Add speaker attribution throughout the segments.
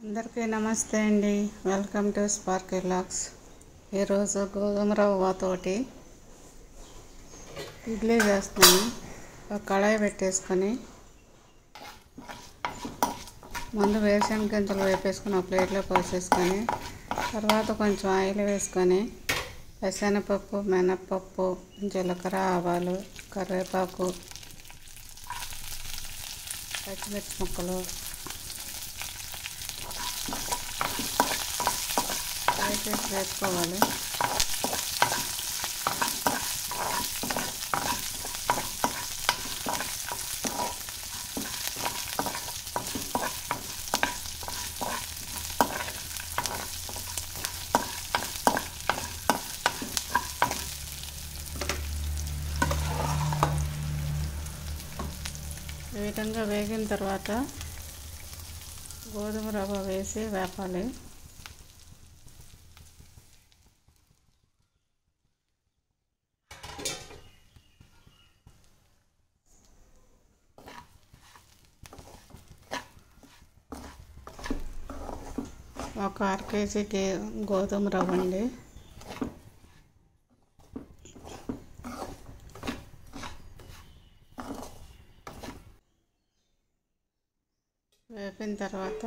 Speaker 1: అందరికీ నమస్తే అండి. Welcome to Sparky vlogs. ఈరోజు గోధుమ రవ్వతోటి ఇడ్లీ చేస్తున్నాను. ఒక కళాయి పెట్టేసుకొని ముందు వేరుశనగ గింజలు వేపేసుకొని ఒక ప్లేట్లో పోసేసుకొని తర్వాత కొంచెం ఆయిల్ వేసుకొని పచ్చెనపప్పు, మినప్పప్పు, జీలకర్ర, ఆవాలు, కరివేపాకు, పచ్చిమిర్చి ముక్కలు వేసేసి వేసుకోవాలి. ఈ విధంగా వేగిన తర్వాత గోధుమ రవ్వ వేసి వేపాలి. ఒక 1/2 కేజీకి గోధుమ రవ్వ అండి. వేపిన తర్వాత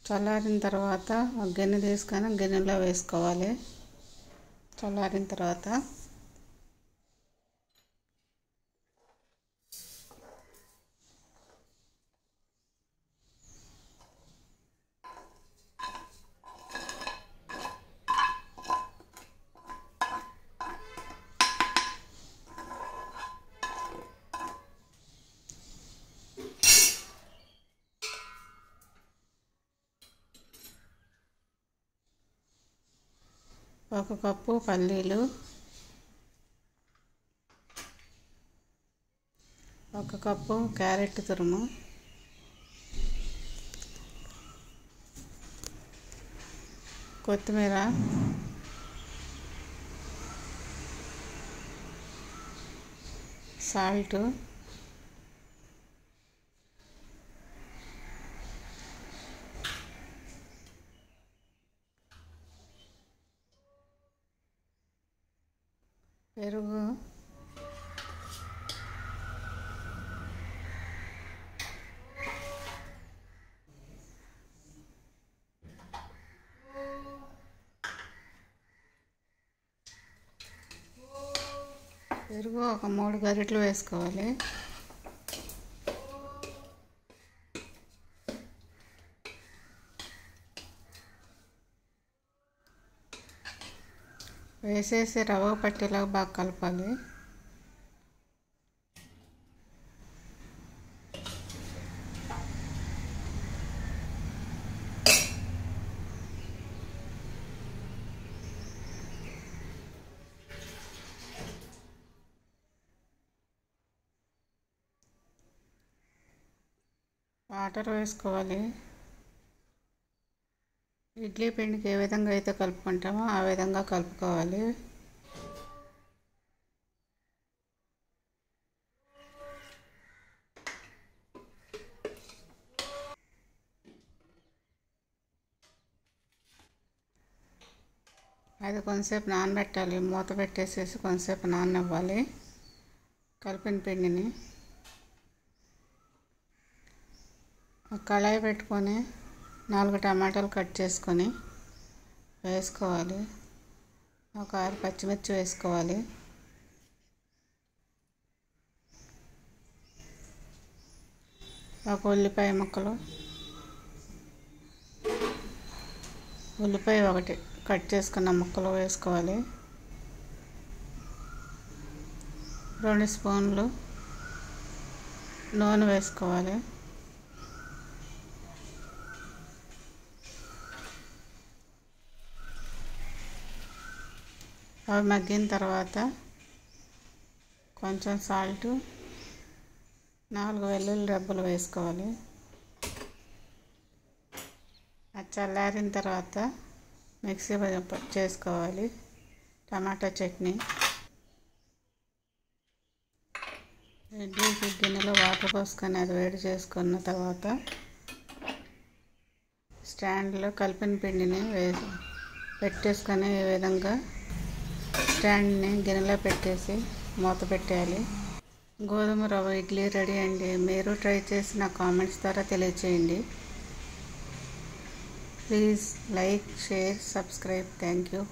Speaker 1: చల్లారిన తర్వాత ఒక గిన్నె తీసుకొని గిన్నెలో వేసుకోవాలి. చల్లారిన తర్వాత ఒక కప్పు పల్లీలు, ఒక కప్పు క్యారెట్ తురుము, కొత్తిమీర, సాల్ట్, పెరుగు, ఒక 3 గరిటెలు వేసుకోవాలి. వేసేసి రవ్వ పట్టేలాగా బాగా కలపాలి. వాటర్ వేసుకోవాలి. ఇడ్లీ పిండికి ఏ విధంగా అయితే కలుపుకుంటామో ఆ విధంగా కలుపుకోవాలి. అది కొంతసేపు నానబెట్టాలి. మూత పెట్టేసేసి కొంతసేపు నాననివ్వాలి కలిపిన పిండిని. ఒక కళాయి పెట్టుకొని 4 టమాటాలు కట్ చేసుకొని వేసుకోవాలి. ఒక 6 పచ్చిమిర్చి వేసుకోవాలి. ఒక ఉల్లిపాయ ముక్కలు, ఉల్లిపాయ ఒకటి కట్ చేసుకున్న ముక్కలు వేసుకోవాలి. 2 స్పూన్లు నూనె వేసుకోవాలి. అవి మగ్గిన తర్వాత కొంచెం సాల్ట్, 4 వెల్లుల్లి రెబ్బలు వేసుకోవాలి. అది చల్లారిన తర్వాత మిక్సీ చేసుకోవాలి. టమాటా చట్నీ. ఇడ్లీకి గిన్నెలో వాటర్ పోసుకొని అది వేడి చేసుకున్న తర్వాత స్టాండ్లో కలిపిన పిండిని పెట్టేసుకొని ఈ విధంగా స్టాండ్ని గిన్నెలో పెట్టేసి మూత పెట్టేయాలి. గోధుమ రవ్వ ఇడ్లీ రెడీ అండి. మీరు ట్రై చేసి నా కామెంట్స్ ద్వారా తెలియచేయండి. Please like, share, subscribe. Thank you.